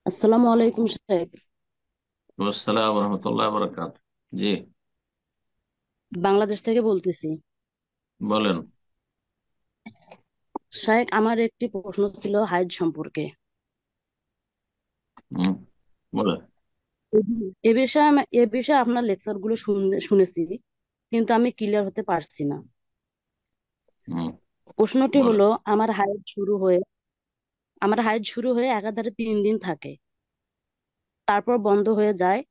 আসসালামু আলাইকুম সাহেব। আসসালাম রহমতুল্লাহ বরকাত। জি, বাংলাদেশ থেকে বলতেছি। বলেন। সাহেব, আমার একটি প্রশ্ন ছিল হাইজ সম্পর্কে। হুম, বলেন। এ বিষয়ে আপনার লেকচার গুলো শুনেছি, কিন্তু আমি ক্লিয়ার হতে পারছি না। হুম, প্রশ্নটি বলেন। হলো, আমার হাইজ শুরু হয়ে একাধারে 3 দিন থাকে, তারপর বন্ধ হয়ে যায়।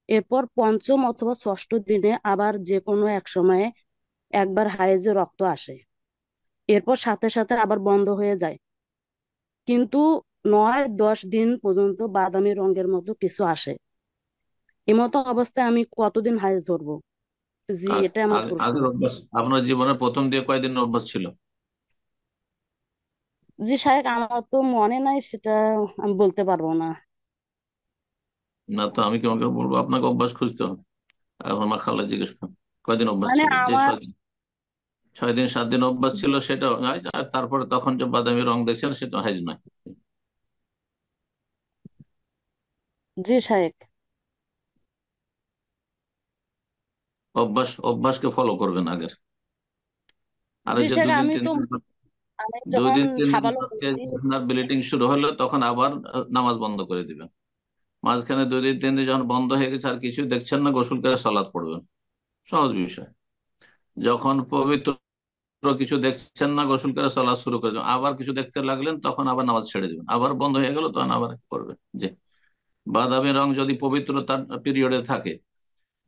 এরপর পঞ্চম অথবা ষষ্ঠ দিনে আবার যে কোনো এক সময়ে একবার হাইজে রক্ত আসে। এরপর সাথে সাথে আবার বন্ধ হয়ে যায়। কিন্তু 9-10 দিন পর্যন্ত বাদামি রঙের মতো কিছু আসে। এমতো অবস্থায় আমি কতদিন হাইজ ধরবো? জি, এটা আমার প্রশ্ন। আগের অভ্যাস আপনার জীবনের প্রথম দিয়ে কয়দিন অভ্যাস ছিল? জি সাহেব, আমার তো মনে নাই সেটা, আমি বলতে পারবো না। না তো আমি তোমাকে বলবো আপনাকে অভ্যাস খুঁজতে হবে। এখন আমার খালা জিজ্ঞেস করুন কয়দিন অভ্যাস মানে ছিল, যে আমার 6 দিন, 6 দিন 7 দিন অভ্যাস ছিল সেটা হাইজ, আর তারপরে তখন যে বাদামি রং দেখছেন সেটা হাইজ নয়। জি সাহেব। অভ্যাসকে ফলো করবেন আগের। আর জি ওই যে সাহেব, দুদিন আমি তিন তো দিন আমি দুই যখন দিন 3 দিন সাবালক পর থেকে হয়েছি। আপনার ব্লিডিং শুরু হলো তখন আবার নামাজ বন্ধ করে দিবেন। মাঝখানে 2 দিন 3 দিন যখন বন্ধ হয়ে গেছে আর কিছু দেখছেন না, গোসল করে সালাত পড়বেন। সহজ বিষয়। যখন পবিত্র কিছু দেখছেন না, গোসল করে সালাত শুরু করে দেবেন। আবার কিছু দেখতে লাগলেন তখন আবার নামাজ ছেড়ে দিবেন, আবার বন্ধ হয়ে গেল তখন আবার করবেন। যে বাদামি রং যদি পবিত্রতার পিরিয়ডে থাকে,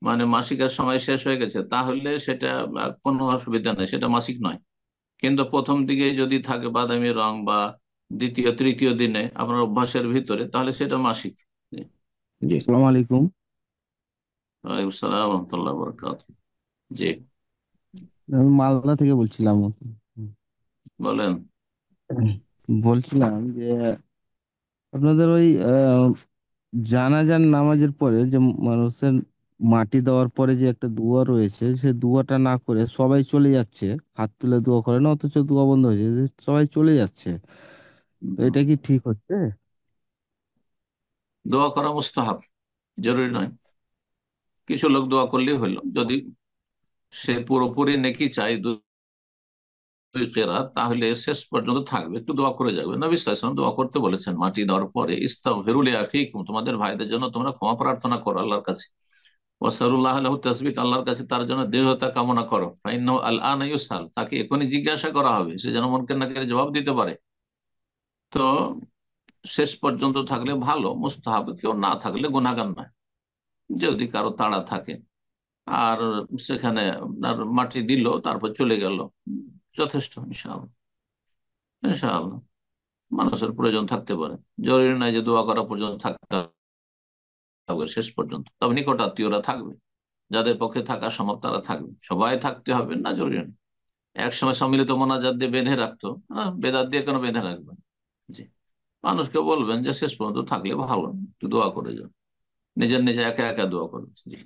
মানে মাসিকের সময় শেষ হয়ে গেছে, তাহলে সেটা কোনো অসুবিধা নেই, সেটা মাসিক নয়। কিন্তু প্রথম দিকে যদি থাকে বাদামি রং, বা দ্বিতীয় তৃতীয় দিনে আপনার অভ্যাসের ভিতরে, তাহলে সেটা মাসিক। জি। জি, আসসালামু আলাইকুম। ওয়ালাইকুম আসসালাম ওয়া রাহমাতুল্লাহি ওয়া বারাকাতুহু। জি, আমি মালদা থেকে বলছিলাম। বলেন। বলছিলাম যে আপনাদের ওই জানাজার নামাজের পরে যে মানুষের মাটি দেওয়ার পরে যে একটা দোয়া রয়েছে, সে দোয়াটা না করে সবাই চলে যাচ্ছে। হাত তুলে দোয়া করে না, অথচ দোয়া বন্ধ হয়েছে, যে সবাই চলে যাচ্ছে। তো এটা কি ঠিক হচ্ছে? দোয়া করা মুস্তাহাব, জরুরি নয়। কিছু লোক দোয়া করলেই হলো। যদি সে পুরোপুরি নেকি চাই দুই কেরাত, তাহলে শেষ পর্যন্ত থাকবে, একটু দোয়া করে যাবে। নবী সাল্লাল্লাহু আলাইহি ওয়াসাল্লাম দোয়া করতে বলেছেন মাটি দেওয়ার পরে, ইস্তাগফিরু লিআখিকুম, তোমাদের ভাইদের জন্য তোমরা ক্ষমা প্রার্থনা করো আল্লাহর কাছে। ওয়াসালুল্লাহ লাহু তাসবিত, আল্লাহর কাছে তার জন্য দৃঢ়তা কামনা করো। ফাইন্নাহু আল-আনা ইউসাল, তাকে এখনই জিজ্ঞাসা করা হবে, সে যেন মুনকার নাকিরের জবাব দিতে পারে। তো শেষ পর্যন্ত থাকলে ভালো, মুস্তাহাব। কেউ না থাকলে গুনাহগার নয়। যদি কারো তাড়া থাকে আর সেখানে আপনার মাটি দিল তারপর চলে গেল, যথেষ্ট। ইনশাআল্লাহ, ইনশাআল্লাহ। মানুষের প্রয়োজন থাকতে পারে, জরুরি নয় যে দোয়া করা পর্যন্ত থাকতে হবে শেষ পর্যন্ত। তবে নিকট আত্মীয়রা থাকবে, যাদের পক্ষে থাকা সম্ভব তারা থাকবে। সবাই থাকতে হবে না, জরুরি নয়। এক সময় সম্মিলিত মোনাজাত দিয়ে বেঁধে রাখতো, বেদাত দিয়ে কেন বেঁধে রাখবেন? জি, মানুষকে বলবেন যে শেষ পর্যন্ত থাকলে ভালো, একটু দোয়া করে যান। নিজের নিজে একা একা দোয়া করবেন। জি।